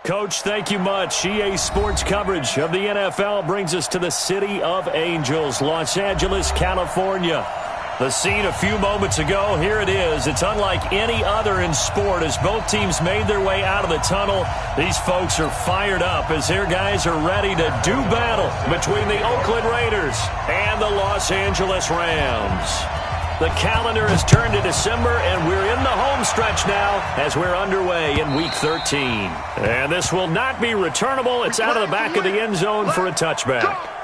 Coach, thank you much. EA Sports coverage of the NFL brings us to the City of Angels, Los Angeles, California. The scene a few moments ago, here it is. It's unlike any other in sport as both teams made their way out of the tunnel. These folks are fired up as their guys are ready to do battle between the Oakland Raiders and the Los Angeles Rams. The calendar has turned to December, and we're in the home stretch now as we're underway in Week 13. And this will not be returnable. It's out of the back of the end zone for a touchback.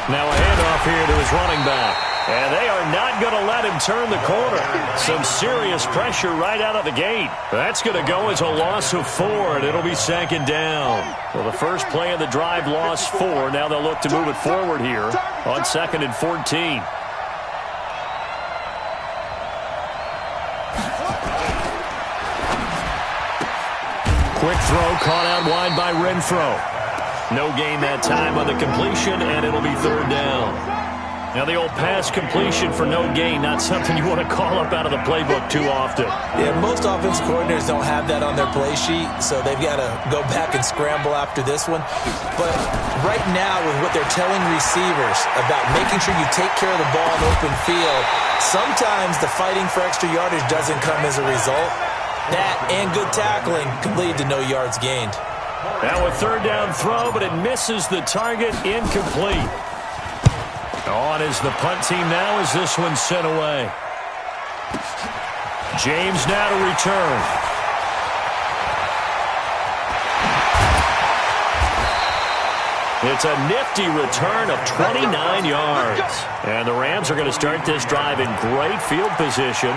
Now a handoff here to his running back. And they are not going to let him turn the corner. Some serious pressure right out of the gate. That's going to go as a loss of 4, and it'll be second down. Well, the first play of the drive lost 4. Now they'll look to move it forward here on 2nd and 14. Quick throw caught out wide by Renfro. No gain that time on the completion, and it'll be third down. Now the old pass completion for no gain, not something you want to call up out of the playbook too often. Yeah, most offense coordinators don't have that on their play sheet, so they've got to go back and scramble after this one. But right now, with what they're telling receivers about making sure you take care of the ball in open field, sometimes the fighting for extra yardage doesn't come as a result. That and good tackling can lead to no yards gained. Now a third down throw, but it misses the target, incomplete. On is the punt team now as this one's sent away. James now to return. It's a nifty return of 29 yards. And the Rams are going to start this drive in great field position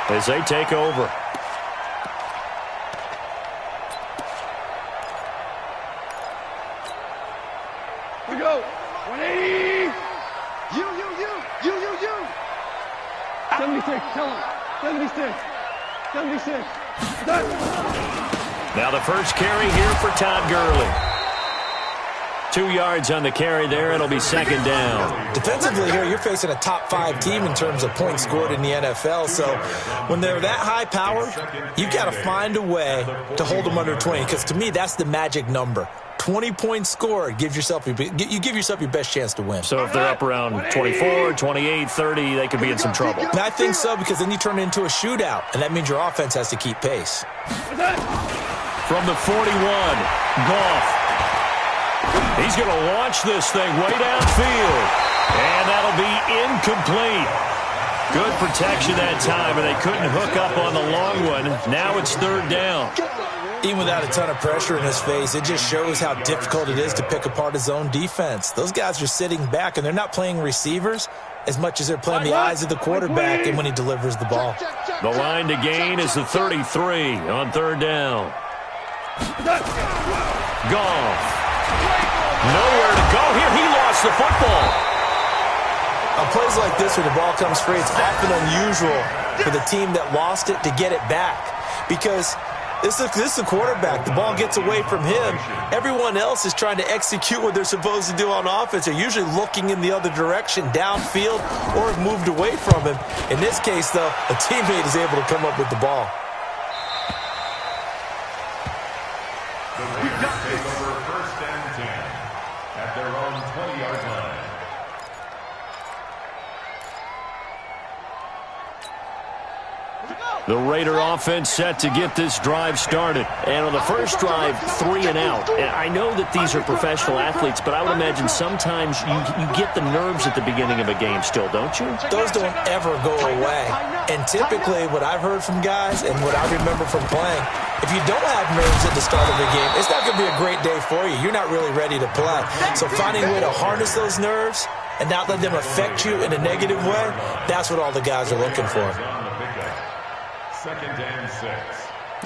as they take over. We go. 180. You. 76. Tell him. 76. 76. Done. Now the first carry here for Todd Gurley. 2 yards on the carry there. It'll be second down. Defensively here, you're facing a top-5 team in terms of points scored in the NFL. So when they're that high-powered, you've got to find a way to hold them under 20. Because to me, that's the magic number. 20 points scored, you give yourself your best chance to win. So if they're up around 24, 28, 30, they could be in some trouble. And I think so, because then you turn it into a shootout, and that means your offense has to keep pace. From the 41, Goff. He's going to launch this thing way downfield, and that'll be incomplete. Good protection that time, and they couldn't hook up on the long one. Now it's third down. Even without a ton of pressure in his face, it just shows how difficult it is to pick apart his own defense. Those guys are sitting back, and they're not playing receivers as much as they're playing the eyes of the quarterback and when he delivers the ball. The line to gain is the 33 on third down. Goff. Nowhere to go here. He lost the football. On plays like this where the ball comes free, it's often unusual for the team that lost it to get it back, because this is a quarterback. The ball gets away from him. Everyone else is trying to execute what they're supposed to do on offense. They're usually looking in the other direction, downfield, or have moved away from him. In this case, though, a teammate is able to come up with the ball. The Raiders take over first and 10 at their own 20-yard line. The Raider offense set to get this drive started. And on the first drive, 3 and out. And I know that these are professional athletes, but I would imagine sometimes you get the nerves at the beginning of a game still, don't you? Those don't ever go away. And typically what I've heard from guys and what I remember from playing, if you don't have nerves at the start of a game, it's not going to be a great day for you. You're not really ready to play. So finding a way to harness those nerves and not let them affect you in a negative way, that's what all the guys are looking for. Second and 6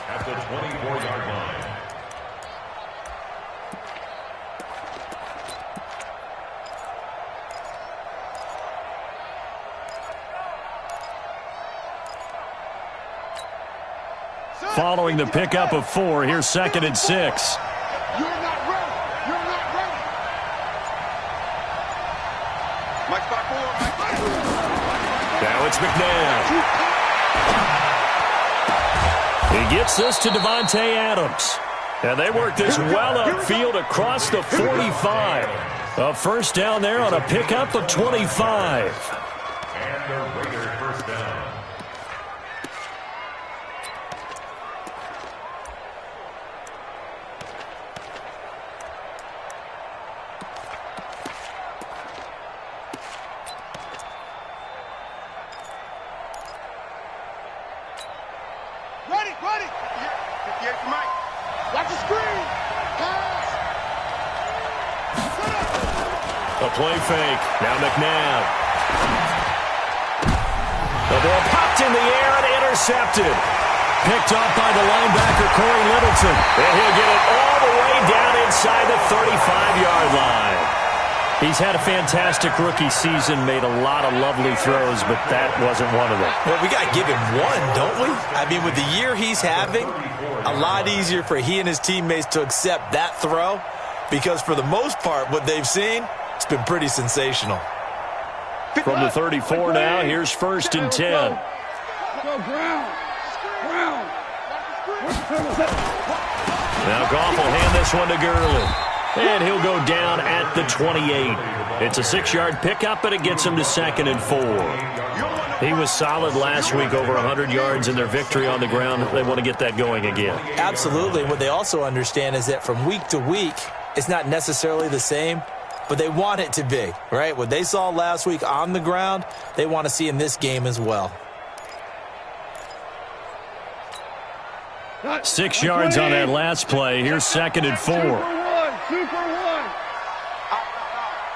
at the 24-yard line. following the pickup of 4. Here's 2nd and 6. You're not ready. You're not ready. Mike 5-4. Now it's McNabb. He gets this to Devontae Adams. And they work this well upfield across the 45. A first down there on a pickup of 25. And the Raiders first down. Ready. Yeah, Mike. Watch the screen. Pass. A play fake. Now McNabb. The ball popped in the air and intercepted. Picked off by the linebacker, Corey Littleton. And he'll get it all the way down inside the 35-yard line. He's had a fantastic rookie season, made a lot of lovely throws, but that wasn't one of them. Well, we got to give him one, don't we? I mean, with the year he's having, a lot easier for he and his teammates to accept that throw because for the most part, what they've seen, it's been pretty sensational. From the 34 now, here's 1st and 10. Go Brown. Now Goff will hand this one to Gurley. And he'll go down at the 28. It's a 6-yard pickup, and it gets him to 2nd and 4. He was solid last week, over 100 yards in their victory on the ground. They want to get that going again. Absolutely. What they also understand is that from week to week, it's not necessarily the same, but they want it to be, right? What they saw last week on the ground, they want to see in this game as well. 6 yards on that last play. Here's 2nd and 4. Super one.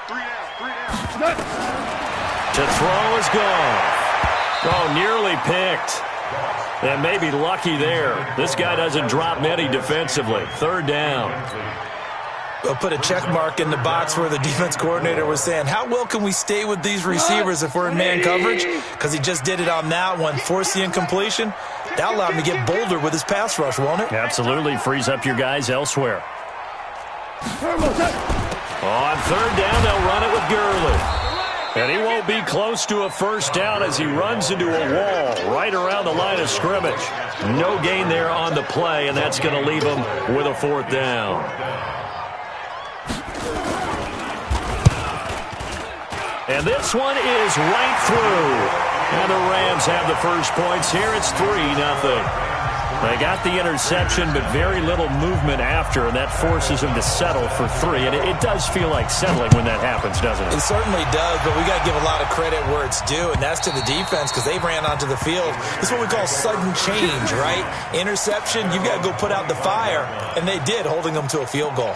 3 down. To throw is gone. Oh, nearly picked. And maybe lucky there. This guy doesn't drop many defensively. 3rd down. They'll put a check mark in the box where the defense coordinator was saying, how well can we stay with these receivers if we're in man coverage? Because he just did it on that one, forced the incompletion. That'll allow him to get bolder with his pass rush, won't it? Absolutely. Frees up your guys elsewhere. On 3rd down, they'll run it with Gurley. And he won't be close to a first down as he runs into a wall right around the line of scrimmage. No gain there on the play, and that's going to leave him with a 4th down. And this one is right through. And the Rams have the first points here. It's 3-0. They got the interception, but very little movement after, and that forces them to settle for 3. And it does feel like settling when that happens, doesn't it? It certainly does, but we got to give a lot of credit where it's due, and that's to the defense because they ran onto the field. This is what we call sudden change, right? Interception, you've got to go put out the fire, and they did, holding them to a field goal.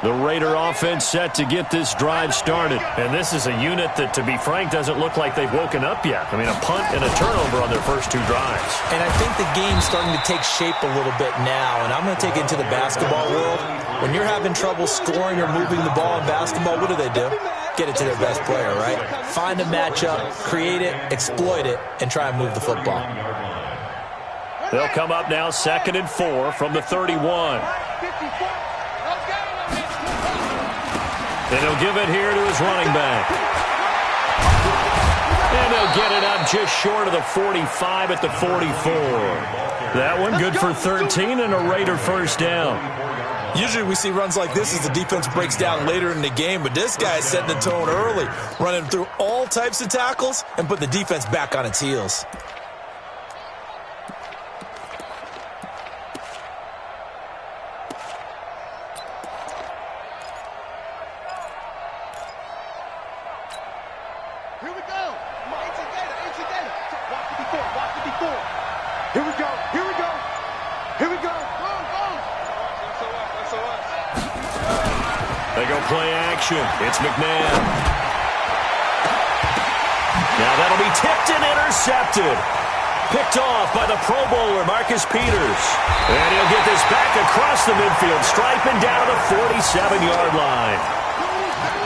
The Raider offense set to get this drive started. And this is a unit that, to be frank, doesn't look like they've woken up yet. I mean, a punt and a turnover on their first 2 drives. And I think the game's starting to take shape a little bit now. And I'm going to take it into the basketball world. When you're having trouble scoring or moving the ball in basketball, what do? Get it to their best player, right? Find a matchup, create it, exploit it, and try and move the football. They'll come up now 2nd and 4 from the 31. And he'll give it here to his running back. And he'll get it up just short of the 45 at the 44. That one good for 13 and a Raider first down. Usually we see runs like this as the defense breaks down later in the game, but this guy is setting the tone early, running through all types of tackles and put the defense back on its heels. It's McNabb. Now that'll be tipped and intercepted. Picked off by the Pro Bowler, Marcus Peters. And he'll get this back across the midfield stripe and down to the 47-yard line.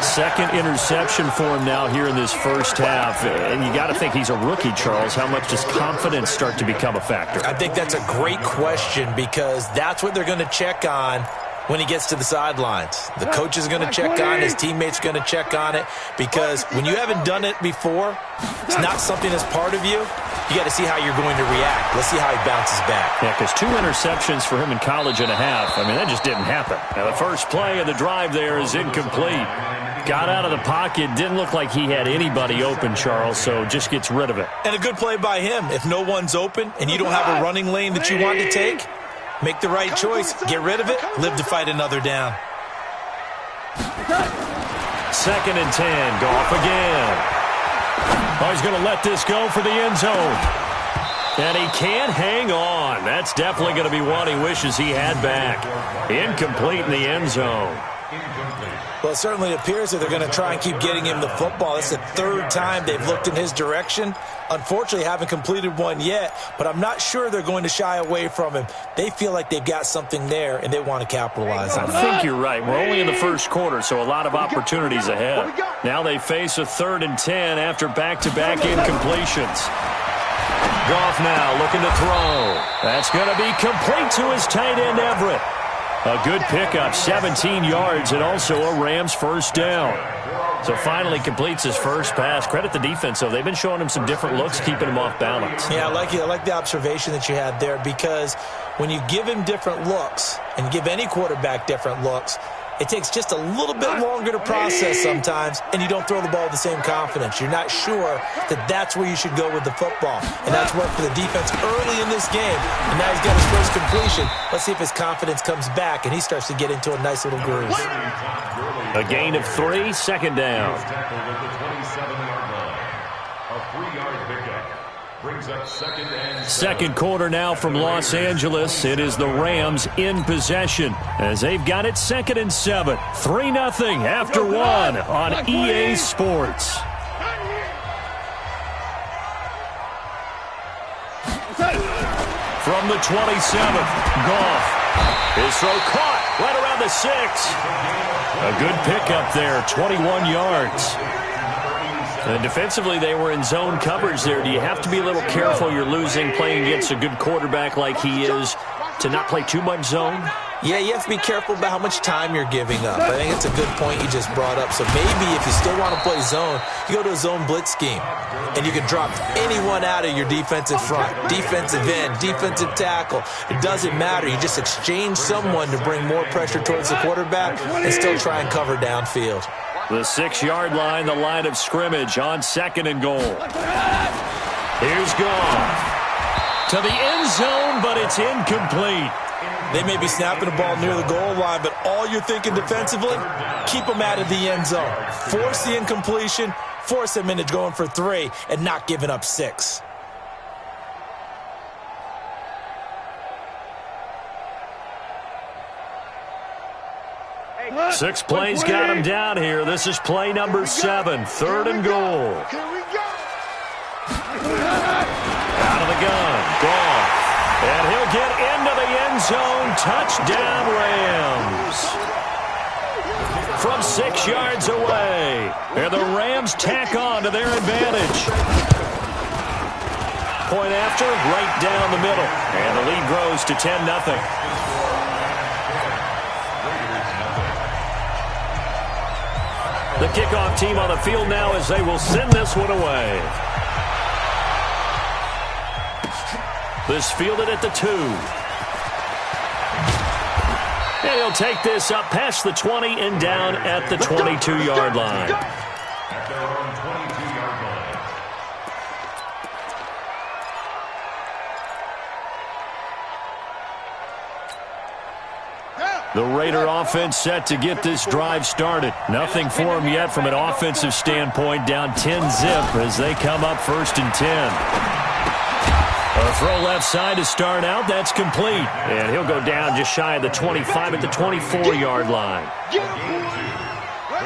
Second interception for him now here in this first half. And you got to think he's a rookie, Charles. How much does confidence start to become a factor? I think that's a great question because that's what they're going to check on when he gets to the sidelines. The coach is going to check on it. His teammates are going to check on it because when you haven't done it before, it's not something that's part of you. You got to see how you're going to react. Let's see how he bounces back. Yeah, because 2 interceptions for him in college and a half. I mean, that just didn't happen. Now, the first play of the drive there is incomplete. Got out of the pocket. Didn't look like he had anybody open, Charles, so just gets rid of it. And a good play by him. If no one's open and you don't have a running lane that you want to take, make the right choice. Get rid of it. Live to fight another down. 2nd and 10. Goff again. Oh, he's going to let this go for the end zone. And he can't hang on. That's definitely going to be one he wishes he had back. Incomplete in the end zone. Well, it certainly appears that they're going to try and keep getting him the football. It's the 3rd time they've looked in his direction. Unfortunately, haven't completed one yet, but I'm not sure they're going to shy away from him. They feel like they've got something there, and they want to capitalize on it. I think you're right. We're only in the first quarter, so a lot of opportunities ahead. Now they face a 3rd and 10 after back-to-back incompletions. Goff now looking to throw. That's going to be complete to his tight end, Everett. A good pickup, 17 yards, and also a Rams first down. So finally completes his first pass. Credit the defense, though. They've been showing him some different looks, keeping him off balance. Yeah, I like the observation that you had there because when you give him different looks and you give any quarterback different looks, it takes just a little bit longer to process sometimes, and you don't throw the ball with the same confidence. You're not sure that that's where you should go with the football. And that's worked for the defense early in this game. And now he's got his first completion. Let's see if his confidence comes back, and he starts to get into a nice little groove. A gain of 3, 2nd down. A 3-yard pickup. Brings up 2nd and 7. Second quarter now from Los Angeles. It is the Rams in possession as they've got it 2nd and 7. 3-0 after 1 on EA Sports. From the 27th, Goff. His throw caught right around the 6. A good pickup there, 21 yards. And defensively, they were in zone coverage there. Do you have to be a little careful you're losing playing against a good quarterback like he is to not play too much zone? Yeah, you have to be careful about how much time you're giving up. I think it's a good point you just brought up. So maybe if you still want to play zone, you go to a zone blitz scheme. And you can drop anyone out of your defensive front, defensive end, defensive tackle. It doesn't matter. You just exchange someone to bring more pressure towards the quarterback and still try and cover downfield. The 6-yard line, the line of scrimmage on 2nd and goal. Here's Goff. To the end zone, but it's incomplete. They may be snapping the ball near the goal line, but all you're thinking defensively, keep them out of the end zone. Force the incompletion, force them into going for 3, and not giving up 6. Six plays got him down here. This is play number 7, 3rd and goal. Out of the gun, Goff. And he'll get into the end zone. Touchdown, Rams. From 6 yards away. And the Rams tack on to their advantage. Point after, right down the middle. And the lead grows to 10-0. The kickoff team on the field now as they will send this one away. This fielded at the 2. And he'll take this up past the 20 and down at the 22-yard line. At their own 22-yard line. The Raider offense set to get this drive started. Nothing for them yet from an offensive standpoint. Down 10-zip as they come up 1st and 10. A throw left side to start out. That's complete. And he'll go down just shy of the 25 at the 24-yard line.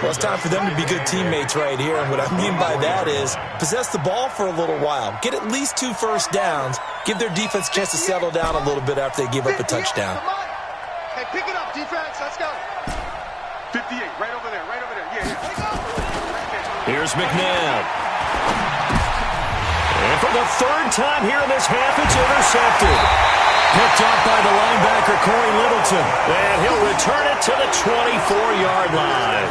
Well, it's time for them to be good teammates right here. And what I mean by that is possess the ball for a little while. Get at least 2 first downs. Give their defense a chance to settle down a little bit after they give up a touchdown. Hey, pick it up, defense. Let's go. 58, right over there, right over there. Yeah. Here's McNabb. And for the 3rd time here in this half, it's intercepted. Picked up by the linebacker, Corey Littleton. And he'll return it to the 24-yard line.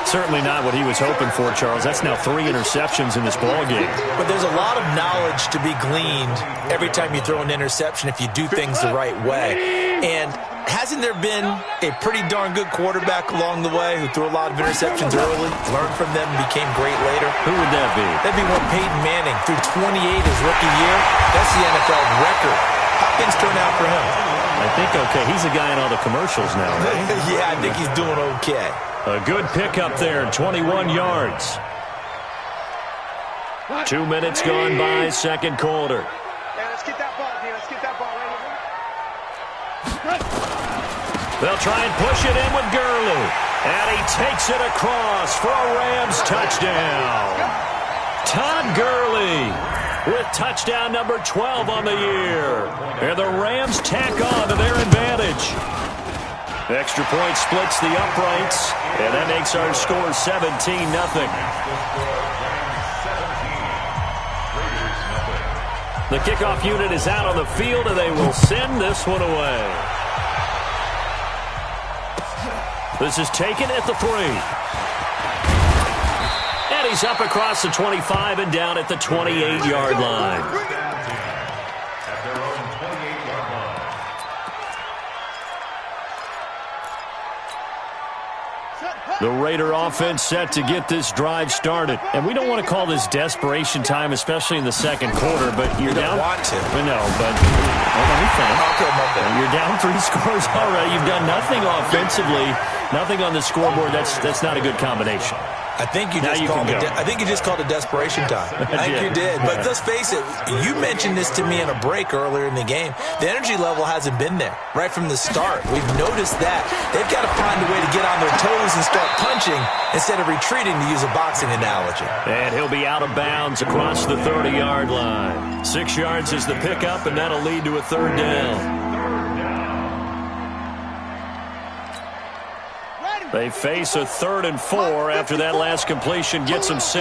Certainly not what he was hoping for, Charles. That's now 3 interceptions in this ballgame. But there's a lot of knowledge to be gleaned every time you throw an interception if you do things the right way. And hasn't there been a pretty darn good quarterback along the way who threw a lot of interceptions early, learned from them, and became great later? Who would that be? That'd be one Peyton Manning. Threw 28 his rookie year. That's the NFL record. How things turn out for him? I think okay. He's a guy in all the commercials now, right? Yeah, I think he's doing okay. A good pickup there, 21 yards. 2 minutes gone by, second quarter. Hey, let's get that ball, D. Let's get that ball right here. They'll try and push it in with Gurley. And he takes it across for a Rams touchdown. Todd Gurley with touchdown number 12 on the year. And the Rams tack on to their advantage. Extra point splits the uprights, and that makes our score 17-0. The kickoff unit is out on the field, and they will send this one away. This is taken at the 3. And he's up across the 25 and down at the 28-yard line. The Raider offense set to get this drive started. And we don't want to call this desperation time, especially in the second quarter, but you're down. You don't want to. No, but let me finish. Okay, you're down 3 scores already. You've done nothing offensively, nothing on the scoreboard. That's not a good combination. I think you just called it desperation time. I think you did. But let's face it, you mentioned this to me in a break earlier in the game. The energy level hasn't been there right from the start. We've noticed that. They've got to find a way to get on their toes and start punching instead of retreating, to use a boxing analogy. And he'll be out of bounds across the 30-yard line. 6 yards is the pickup, and that'll lead to a 3rd down. They face a 3rd and 4 after that last completion gets them 6.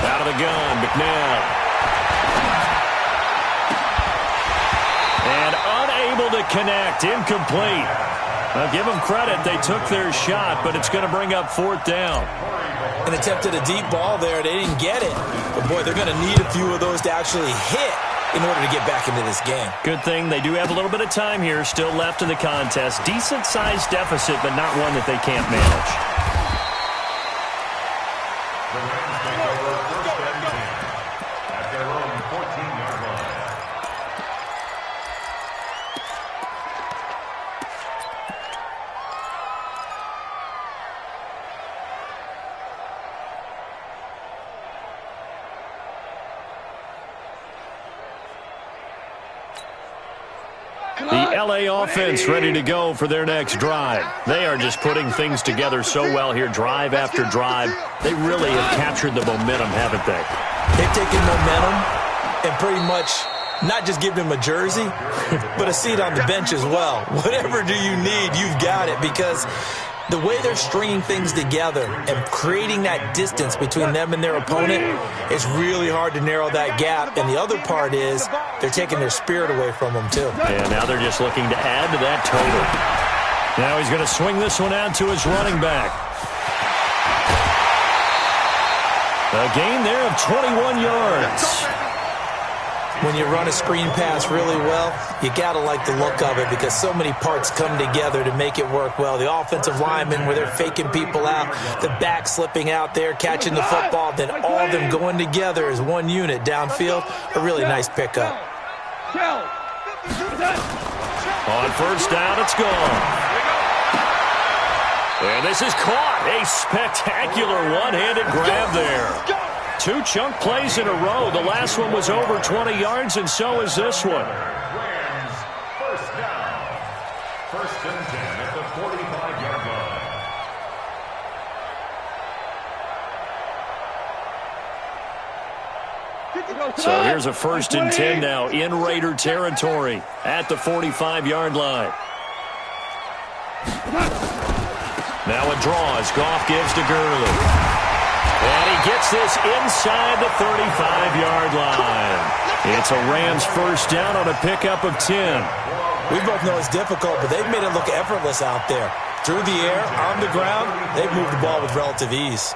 Out of the gun, McNabb. And unable to connect, incomplete. I'll give them credit, they took their shot, but it's going to bring up 4th down. An attempt at a deep ball there, they didn't get it. But boy, they're going to need a few of those to actually hit in order to get back into this game. Good thing they do have a little bit of time here still left in the contest. Decent-sized deficit, but not one that they can't manage. The Rams take over 1st and 10 at their own 14-yard line. The LA offense ready to go for their next drive. They are just putting things together so well here, drive after drive. They really have captured the momentum, haven't they? They've taken momentum and pretty much not just given him a jersey, but a seat on the bench as well. Whatever do you need, you've got it, because the way they're stringing things together and creating that distance between them and their opponent, it's really hard to narrow that gap. And the other part is they're taking their spirit away from them, too. Yeah, now they're just looking to add to that total. Now he's going to swing this one out to his running back. A gain there of 21 yards. When you run a screen pass really well, you got to like the look of it because so many parts come together to make it work well. The offensive linemen, where they're faking people out, the back slipping out there, catching the football, then all of them going together as one unit downfield. A really nice pickup. On 1st down, it's gone. And this is caught. A spectacular one-handed grab there. 2 chunk plays in a row. The last one was over 20 yards, and so is this one. Rams, 1st down. 1st First and 10 at the 45-yard line. So here's a first and 10 now in Raider territory at the 45-yard line. Now a draw as Goff gives to Gurley. And he gets this inside the 35-yard line. It's a Rams first down on a pickup of 10. We both know it's difficult, but they've made it look effortless out there. Through the air, on the ground, they've moved the ball with relative ease.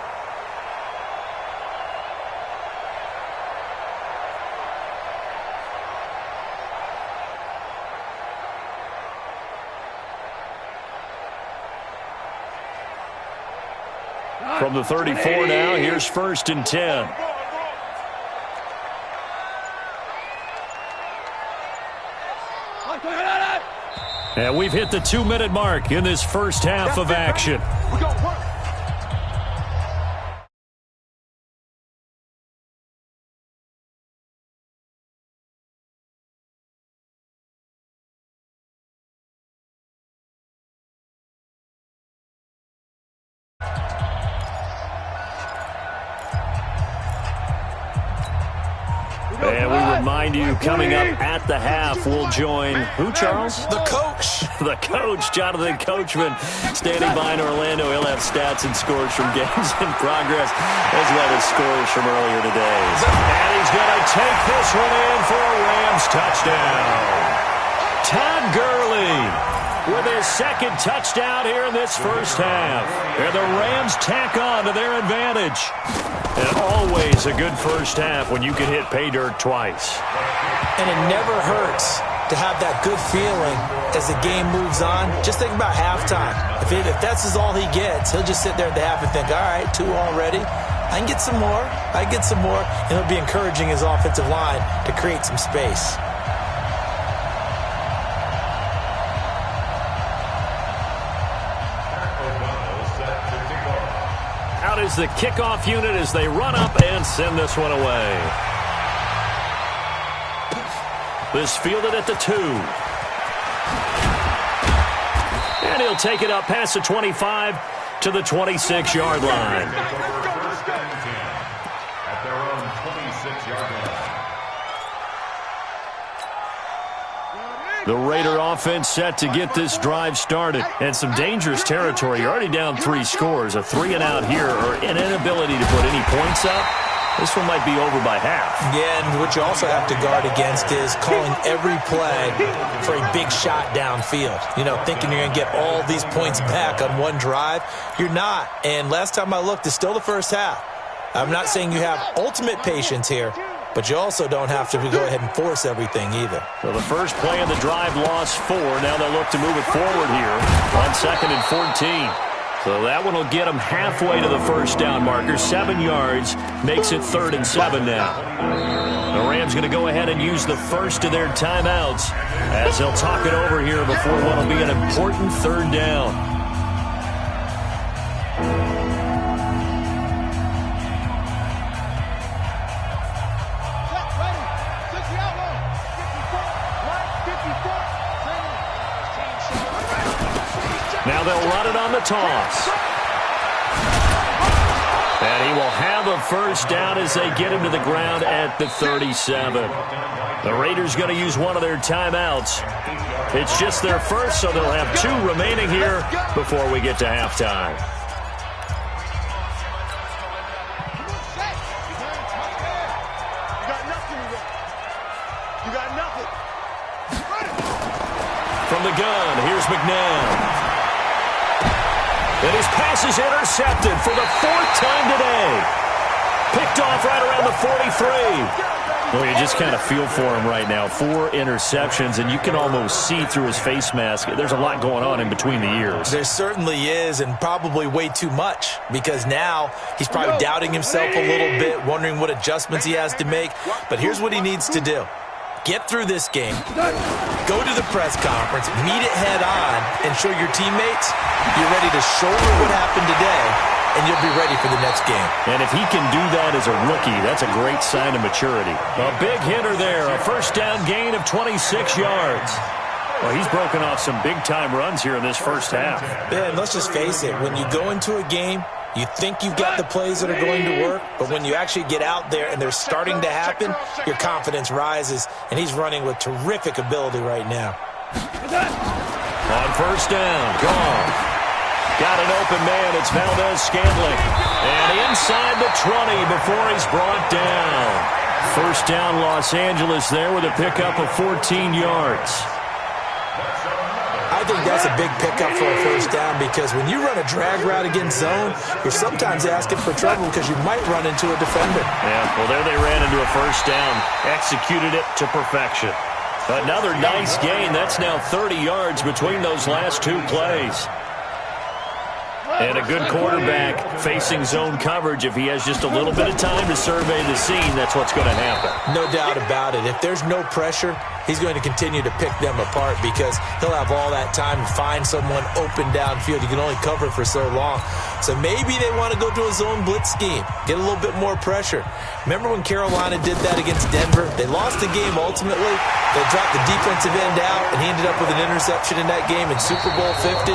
From the 34 now, here's first and 10. And we've hit the 2-minute mark in this first half of action. And we remind you, coming up at the half, we'll join who, Charles? The coach. The coach, Jonathan Coachman, standing by in Orlando. He'll have stats and scores from games in progress, as well as scores from earlier today. And he's going to take this one in for a Rams touchdown. Todd Gurley with his second touchdown here in this first half. And the Rams tack on to their advantage. And always a good first half when you can hit pay dirt twice. And it never hurts to have that good feeling as the game moves on. Just think about halftime. If that's all he gets, he'll just sit there at the half and think, all right, 2 already. I can get some more. I can get some more. And he'll be encouraging his offensive line to create some space. Out is the kickoff unit as they run up and send this one away. This fielded at the 2. And he'll take it up past the 25 to the 26-yard line. At their own 26-yard line. The Raider offense set to get this drive started. And some dangerous territory. You're already down 3 scores. A 3-and-out here or an inability to put any points up. This one might be over by half. Yeah, and what you also have to guard against is calling every play for a big shot downfield. You know, thinking you're going to get all these points back on one drive. You're not. And last time I looked, it's still the first half. I'm not saying you have ultimate patience here, but you also don't have to go ahead and force everything either. So the first play of the drive lost 4. Now they'll look to move it forward here on 2nd and 14. So that one will get them halfway to the first down marker. 7 yards makes it 3rd and 7 now. The Rams going to go ahead and use the first of their timeouts as they'll talk it over here before what will be an important 3rd down. Now they'll run it on the toss. And he will have a first down as they get him to the ground at the 37. The Raiders going to use one of their timeouts. It's just their first, so they'll have 2 remaining here before we get to halftime. From the gun, here's McNabb. And his pass is intercepted for the 4th time today. Picked off right around the 43. Well, you just kind of feel for him right now. 4 interceptions, and you can almost see through his face mask. There's a lot going on in between the ears. There certainly is, and probably way too much, because now he's probably doubting himself a little bit, wondering what adjustments he has to make. But here's what he needs to do. Get through this game, go to the press conference, meet it head on, and show your teammates you're ready to shoulder what happened today, and you'll be ready for the next game. And if he can do that as a rookie, that's a great sign of maturity. A big hitter there, a first down gain of 26 yards. Well, he's broken off some big-time runs here in this first half. Yeah, and let's just face it. When you go into a game, you think you've got the plays that are going to work, but when you actually get out there and they're starting to happen, your confidence rises, and he's running with terrific ability right now. On first down, gone. Got an open man. It's Valdez-Scantling. And inside the 20 before he's brought down. First down, Los Angeles there with a pickup of 14 yards. I think that's a big pickup for a first down because when you run a drag route against zone, you're sometimes asking for trouble because you might run into a defender. Yeah, well, there they ran into a first down. Executed it to perfection. Another nice gain. That's now 30 yards between those last two plays. And a good quarterback facing zone coverage. If he has just a little bit of time to survey the scene, that's what's going to happen. No doubt about it. If there's no pressure, he's going to continue to pick them apart because he'll have all that time to find someone open downfield. You can only cover for so long. So maybe they want to go to a zone blitz scheme, get a little bit more pressure. Remember when Carolina did that against Denver? They lost the game ultimately. They dropped the defensive end out, and he ended up with an interception in that game in Super Bowl 50.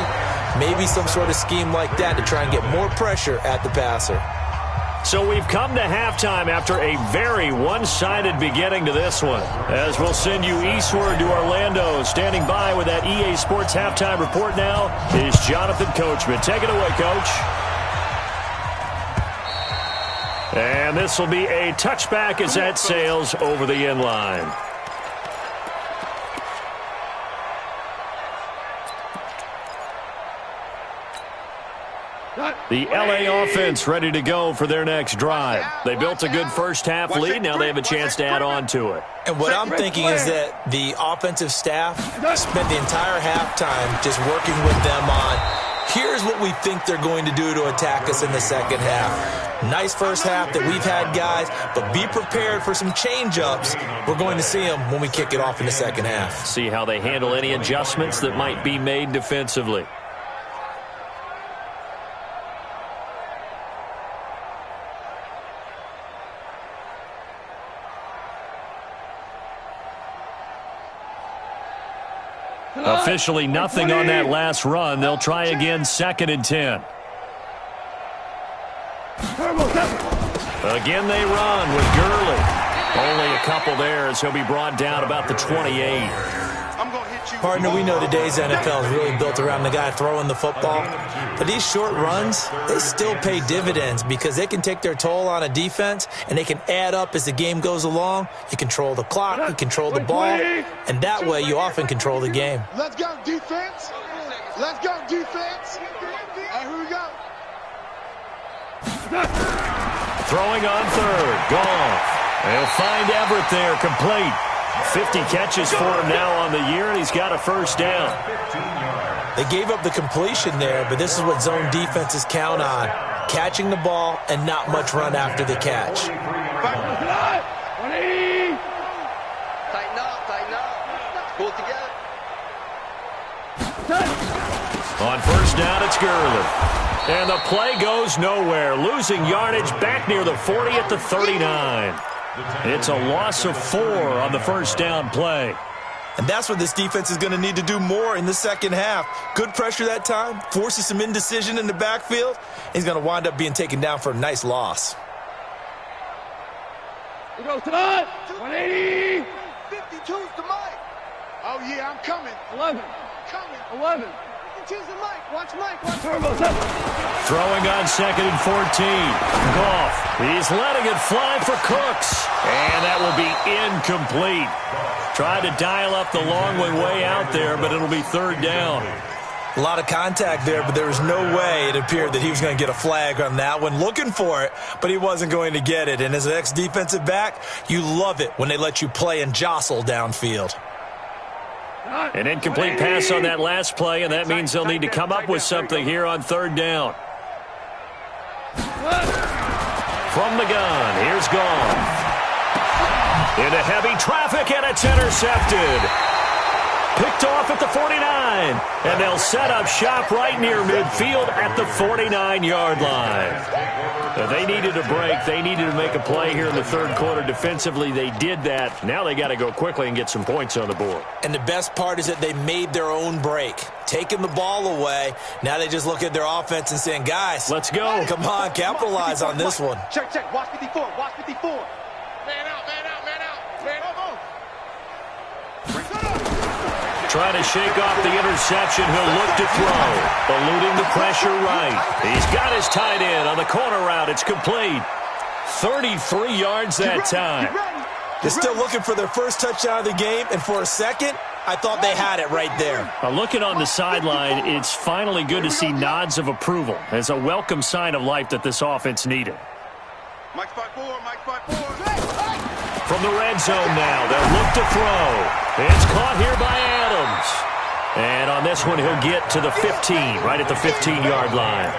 Maybe some sort of scheme like that to try and get more pressure at the passer. So we've come to halftime after a very one-sided beginning to this one. As we'll send you eastward to Orlando. Standing by with that EA Sports halftime report now is Jonathan Coachman. Take it away, Coach. And this will be a touchback as that sails over the end line. The LA offense ready to go for their next drive. They built a good first half lead. Now they have a chance to add on to it. And what I'm thinking is that the offensive staff spent the entire halftime just working with them on, here's what we think they're going to do to attack us in the second half. Nice first half that we've had, guys, but be prepared for some change-ups. We're going to see them when we kick it off in the second half. See how they handle any adjustments that might be made defensively. Officially nothing on that last run. They'll try again, 2nd and 10. Again they run with Gurley. Only a couple there as he'll be brought down about the 28. Partner, we know today's NFL is really built around the guy throwing the football. But these short runs, they still pay dividends because they can take their toll on a defense and they can add up as the game goes along. You control the clock, you control the ball, and that way you often control the game. Let's go, defense. Let's go, defense. All right, here we go. Throwing on third. Goff. They'll find Everett there, complete. 50 catches for him now on the year, and he's got a first down. They gave up the completion there, but this is what zone defenses count on. Catching the ball and not much run after the catch. Tighten up. Pull it together. On first down, it's Gurley. And the play goes nowhere. Losing yardage back near the 40 at the 39. It's a loss of 4 on the first down play. And that's what this defense is going to need to do more in the second half. Good pressure that time, forces some indecision in the backfield. He's going to wind up being taken down for a nice loss. We go to 180. 52's the mic. Oh, yeah, I'm coming. 11. Coming. 11. Choose the mic. Watch Mike. Watch Turbo. Throwing on 2nd and 14. Goff. He's letting it fly for Cooks. And that will be incomplete. Tried to dial up the long way out there, but it'll be 3rd down. A lot of contact there, but there was no way it appeared that he was going to get a flag on that one. Looking for it, but he wasn't going to get it. And as an ex-defensive back, you love it when they let you play and jostle downfield. An incomplete pass on that last play, and that means they'll need to come up with something here on 3rd down. From the gun, here's Goff. Into heavy traffic, and it's intercepted. Picked off at the 49. And they'll set up shop right near midfield at the 49-yard line. They needed a break. They needed to make a play here in the third quarter. Defensively, they did that. Now they got to go quickly and get some points on the board. And the best part is that they made their own break. Taking the ball away. Now they just look at their offense and saying, guys, let's go. Come on, capitalize on this one. Check. Watch 54. Watch 54. Man out. Man up. Trying to shake off the interception. He'll look to throw. Eluding the pressure right. He's got his tight end on the corner route. It's complete. 33 yards that time. They're still looking for their first touchdown of the game, and for a second, I thought they had it right there. Looking on the sideline, it's finally good to see nods of approval. It's a welcome sign of life that this offense needed. Mike 5-4. From the red zone now, they'll look to throw. It's caught here by Adams. And on this one, he'll get to the 15, right at the 15-yard line.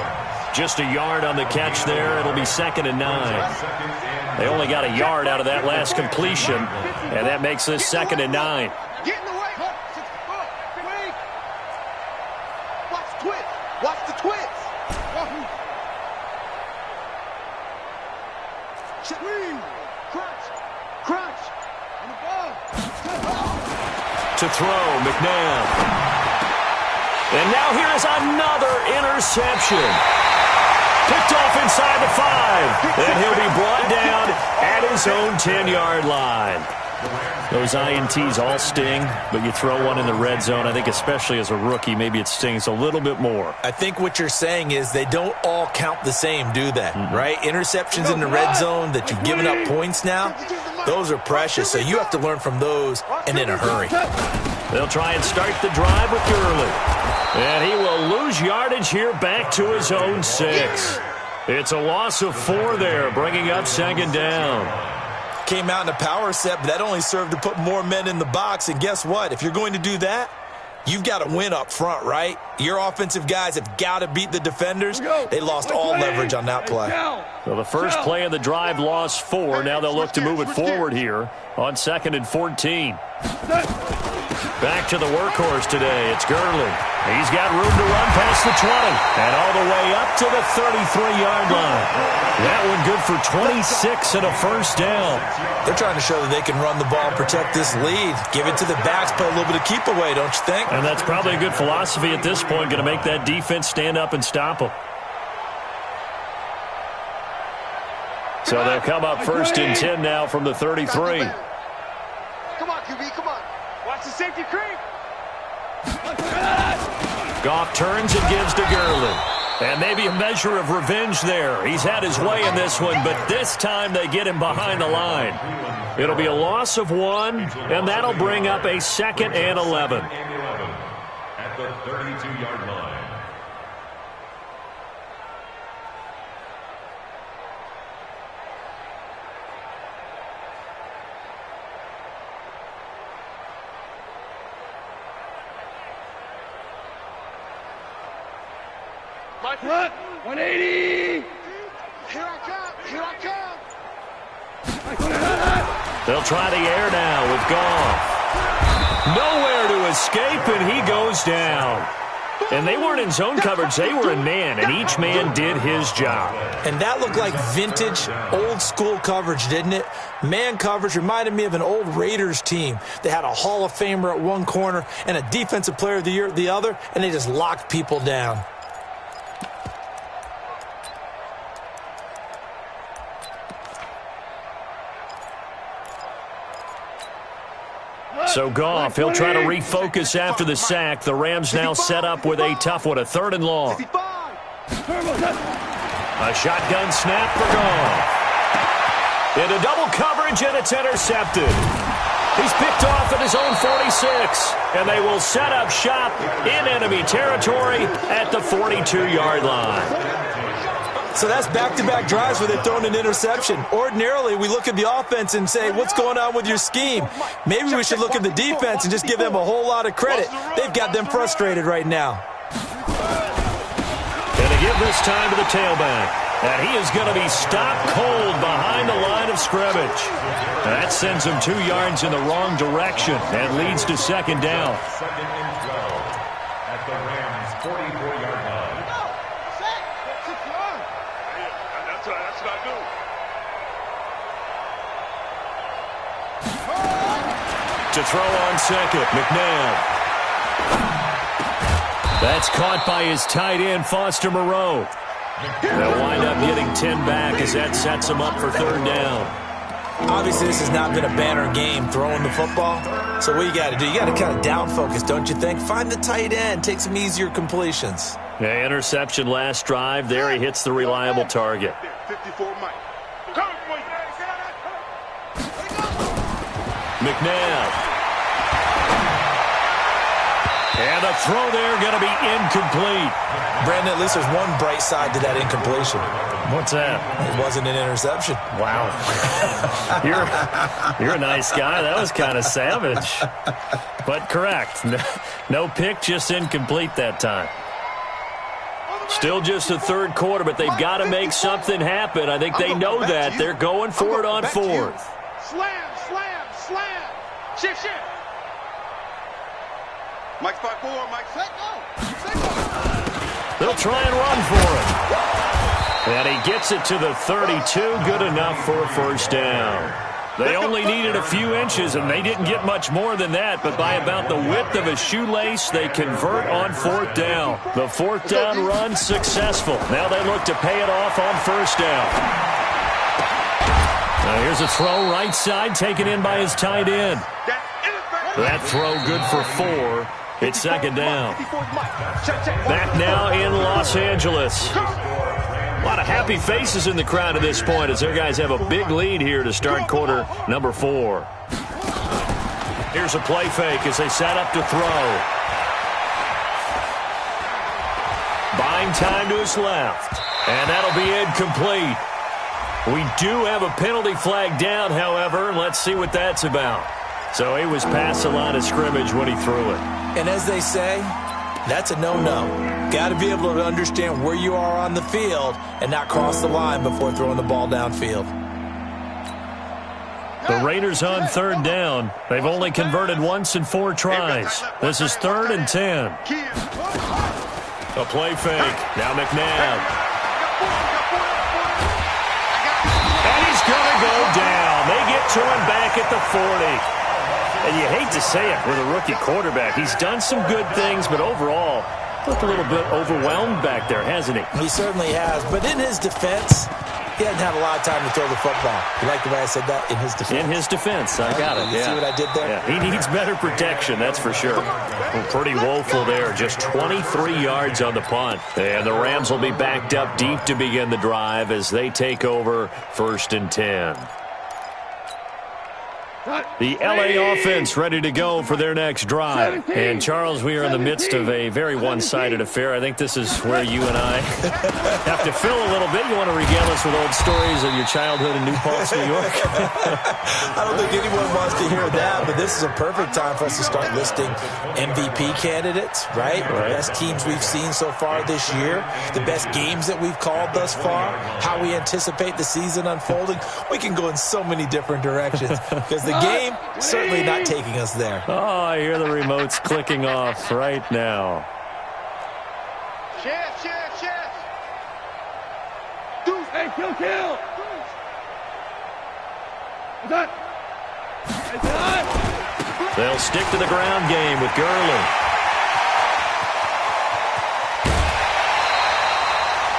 Just a yard on the catch there. It'll be 2nd and 9. They only got a yard out of that last completion, and that makes this 2nd and 9. Get in the way. Watch the twist. Crunch. And the ball. To throw, McNabb. And now here is another interception. Picked off inside the 5. And he'll be brought down at his own 10-yard line. Those INTs all sting, but you throw one in the red zone, I think especially as a rookie, maybe it stings a little bit more. I think what you're saying is they don't all count the same, do they? Right? Interceptions in the red zone that you've given up points now, those are precious, so you have to learn from those and in a hurry. They'll try and start the drive with Gurley. And he will lose yardage here back to his own 6. It's a loss of 4 there, bringing up 2nd down. Came out in a power set, but that only served to put more men in the box. And guess what? If you're going to do that, you've got to win up front, right? Your offensive guys have got to beat the defenders. They lost all leverage on that play. So the first play of the drive lost 4. Now they'll look to move it forward here on 2nd and 14. Back to the workhorse today. It's Gurley. He's got room to run past the 20 and all the way up to the 33-yard line. That one good for 26 and a first down. They're trying to show that they can run the ball and protect this lead. Give it to the backs, play a little bit of keep away, don't you think? And that's probably a good philosophy at this point, going to make that defense stand up and stop them. So they'll come up 1st and 10 now from the 33. Come on, QB, come on. Watch the safety creep. Goff turns and gives to Gurley. And maybe a measure of revenge there. He's had his way in this one, but this time they get him behind the line. It'll be a loss of 1, and that'll bring up a 2nd and 11. At the 32-yard line. Front, 180. Here I come. They'll try the air now with Goff. Nowhere to escape, and he goes down. And they weren't in zone coverage. They were in man, and each man did his job. And that looked like vintage, old-school coverage, didn't it? Man coverage reminded me of an old Raiders team. They had a Hall of Famer at one corner and a Defensive Player of the Year at the other, and they just locked people down. So Goff, he'll try to refocus after the sack. The Rams now set up with a tough one, a 3rd and long. A shotgun snap for Goff. Into double coverage, and it's intercepted. He's picked off at his own 46, and they will set up shop in enemy territory at the 42-yard line. So that's back-to-back drives where they've thrown an interception. Ordinarily, we look at the offense and say, what's going on with your scheme? Maybe we should look at the defense and just give them a whole lot of credit. They've got them frustrated right now. And they give this time to the tailback. And he is going to be stopped cold behind the line of scrimmage. That sends him 2 yards in the wrong direction and leads to second down. Second and 12 at the Rams' 44-yard line. That's what I do. To throw on second, McNabb. That's caught by his tight end, Foster Moreau. They'll wind up getting 10 back as that sets him up for third down. Obviously, this has not been a banner game throwing the football. So what you got to do, you got to kind of down focus, don't you think? Find the tight end, take some easier completions. Yeah, interception last drive. There he hits the reliable target. 54 Mike. McNabb. And a throw there going to be incomplete. Brandon, at least there's one bright side to that incompletion. What's that? It wasn't an interception. Wow. You're a nice guy. That was kind of savage. But correct. No pick, just incomplete that time. Still just a third quarter, but they've got to make something happen. I think they know that. They're going for it on fourth. Slam, slam, slam. Shift, shift. Mike 5-4, Mike. Set go. They'll try and run for it. And he gets it to the 32. Good enough for a first down. They only needed a few inches, and they didn't get much more than that. But by about the width of a shoelace, they convert on fourth down. The fourth down run successful. Now they look to pay it off on first down. Now here's a throw right side, taken in by his tight end. That throw good for 4. It's second down. Back now in Los Angeles. A lot of happy faces in the crowd at this point as their guys have a big lead here to start quarter number 4. Here's a play fake as they set up to throw. Buying time to his left. And that'll be incomplete. We do have a penalty flag down, however, and let's see what that's about. So he was past the line of scrimmage when he threw it. And as they say, that's a no-no. Got to be able to understand where you are on the field and not cross the line before throwing the ball downfield. The Raiders on third down. They've only converted once in 4 tries. This is 3rd and 10. A play fake. Now McNabb. And he's going to go down. They get to him back at the 40. And you hate to say it with a rookie quarterback. He's done some good things, but overall, looked a little bit overwhelmed back there, hasn't he? He certainly has. But in his defense, he doesn't have a lot of time to throw the football. You like the way I said that? In his defense. In his defense. I got it. You see what I did there? Yeah, he needs better protection, that's for sure. Well, pretty woeful there. Just 23 yards on the punt. And the Rams will be backed up deep to begin the drive as they take over 1st and 10. The LA offense ready to go for their next drive. And, Charles, we are in the midst of a very one-sided affair. I think this is where you and I have to fill a little bit. You want to regale us with old stories of your childhood in New Paltz, New York? I don't think anyone wants to hear that, but this is a perfect time for us to start listing MVP candidates, right? The best teams we've seen so far this year, the best games that we've called thus far, how we anticipate the season unfolding. We can go in so many different directions because the game certainly not taking us there. Oh, I hear the remotes clicking off right now. Chest. Deuce. Hey, kill. Done. They'll stick to the ground game with Gurley.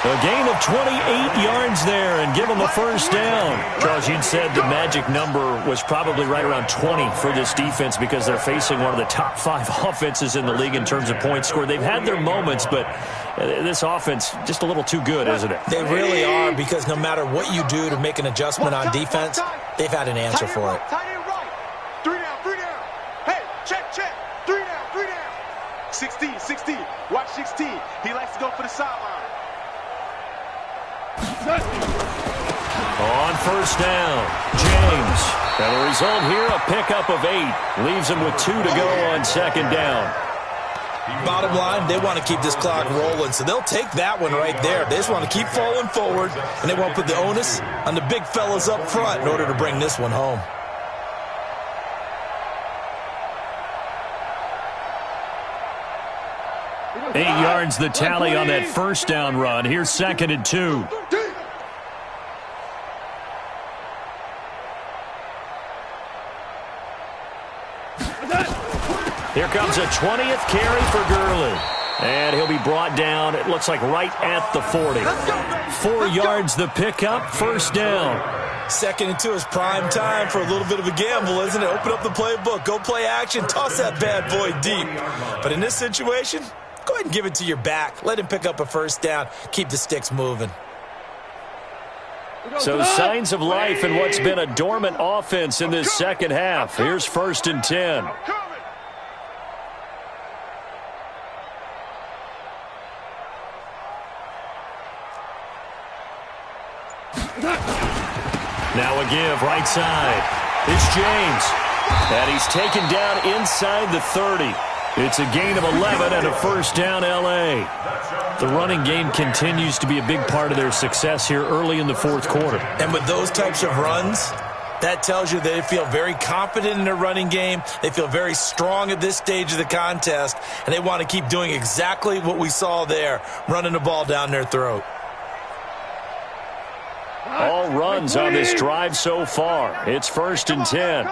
A gain of 28 yards there and give them a first down. Charles, you'd said the magic number was probably right around 20 for this defense because they're facing one of the top 5 offenses in the league in terms of points scored. They've had their moments, but this offense just a little too good, isn't it? They really are, because no matter what you do to make an adjustment on defense, they've had an answer for it. Tight end right. 3 down. Hey, check. 3 down. 16. Watch 16. He likes to go for the sideline. On first down, James. And the result here, a pickup of 8. Leaves him with 2 to go on second down. Bottom line, they want to keep this clock rolling, so they'll take that one right there. They just want to keep falling forward, and they want to put the onus on the big fellas up front in order to bring this one home. Eight yards the tally on that first down run. Here's 2nd and 2. Here comes a 20th carry for Gurley. And he'll be brought down, it looks like right at the 40. 4 yards the pickup, first down. 2nd and 2 is prime time for a little bit of a gamble, isn't it? Open up the playbook, go play action, toss that bad boy deep. But in this situation, go ahead and give it to your back. Let him pick up a first down. Keep the sticks moving. So signs of life in what's been a dormant offense in this second half. Here's 1st and 10. Now a give, right side. It's James. And he's taken down inside the 30. It's a gain of 11 and a first down, L.A. The running game continues to be a big part of their success here early in the fourth quarter. And with those types of runs, that tells you they feel very confident in their running game. They feel very strong at this stage of the contest, and they want to keep doing exactly what we saw there, running the ball down their throat. All runs on this drive so far. It's 1st and 10.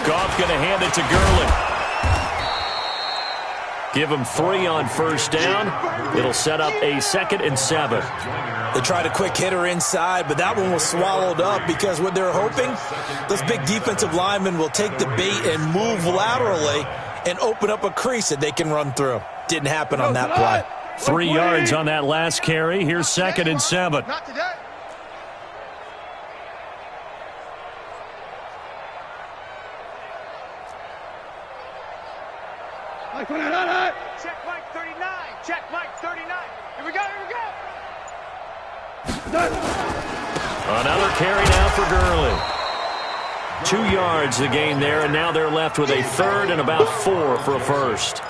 Goff going to hand it to Gurley. Give him 3 on first down. It'll set up a 2nd and 7. They tried a quick hitter inside, but that one was swallowed up because what they're hoping, those big defensive linemen will take the bait and move laterally and open up a crease that they can run through. Didn't happen on that play. 3 yards on that last carry. Here's 2nd and 7. Not today. Check Mike 39. Check Mike 39. Here we go. Another carry now for Gurley. 2 yards the gain there, and now they're left with a 3rd and about 4 for a first.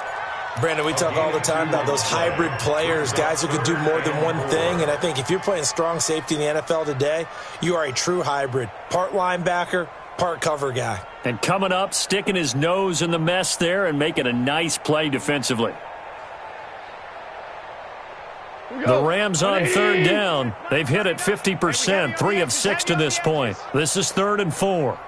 Brandon, we talk all the time about those hybrid players, guys who can do more than one thing, and I think if you're playing strong safety in the NFL today, you are a true hybrid. Part linebacker, part cover guy. And coming up, sticking his nose in the mess there and making a nice play defensively. The Rams on 3rd down. They've hit it 50%, 3 of 6 to this point. This is 3rd and 4.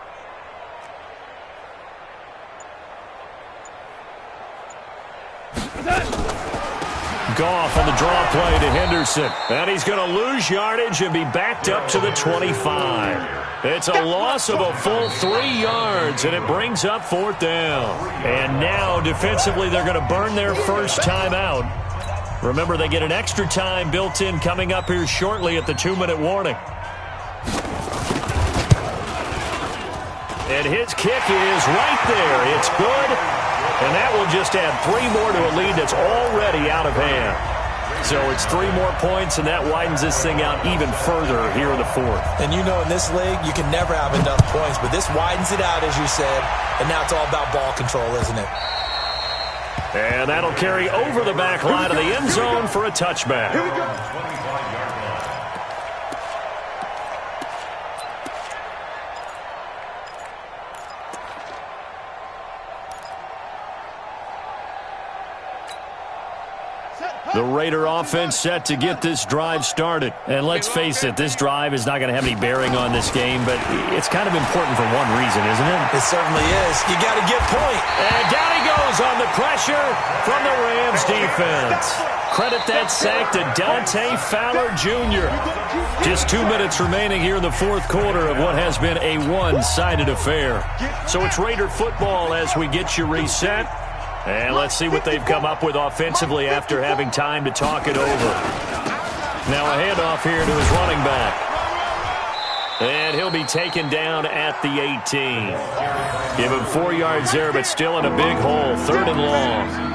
Goff on the draw play to Henderson. And he's going to lose yardage and be backed up to the 25. It's a loss of a full 3 yards, and it brings up 4th down. And now, defensively, they're going to burn their first timeout. Remember, they get an extra time built in coming up here shortly at the 2-minute warning. And his kick is right there. It's good. And that will just add 3 more to a lead that's already out of hand. So it's 3 more points, and that widens this thing out even further here in the 4th. And you know in this league, you can never have enough points, but this widens it out, as you said, and now it's all about ball control, isn't it? And that'll carry over the back line of the end zone for a touchback. Here we go. The Raider offense set to get this drive started. And let's face it, this drive is not going to have any bearing on this game, but it's kind of important for one reason, isn't it? It certainly is. You got to get point. And down he goes on the pressure from the Rams defense. Credit that sack to Dante Fowler Jr. Just 2 minutes remaining here in the fourth quarter of what has been a one-sided affair. So it's Raider football as we get you reset. And let's see what they've come up with offensively after having time to talk it over. Now a handoff here to his running back. And he'll be taken down at the 18. Give him 4 yards there, but still in a big hole. 3rd and long.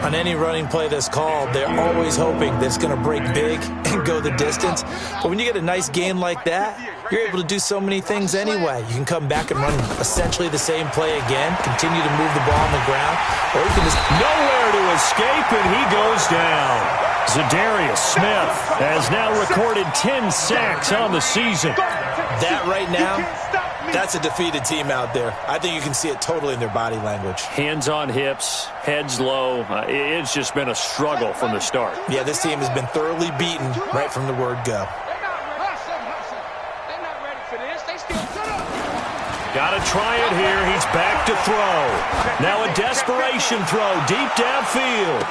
On any running play that's called, they're always hoping that it's going to break big and go the distance. But when you get a nice gain like that, you're able to do so many things anyway. You can come back and run essentially the same play again, continue to move the ball on the ground, or you can just... Nowhere to escape, and he goes down. Zadarius Smith has now recorded 10 sacks on the season. That right now, that's a defeated team out there. I think you can see it totally in their body language. Hands on hips, heads low. It's just been a struggle from the start. Yeah, this team has been thoroughly beaten right from the word go. Got to try it here. He's back to throw. Now a desperation throw deep downfield.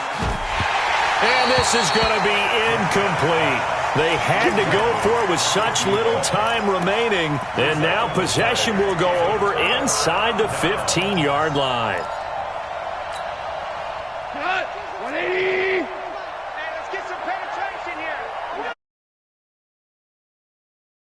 And this is going to be incomplete. They had to go for it with such little time remaining. And now possession will go over inside the 15-yard line. 180.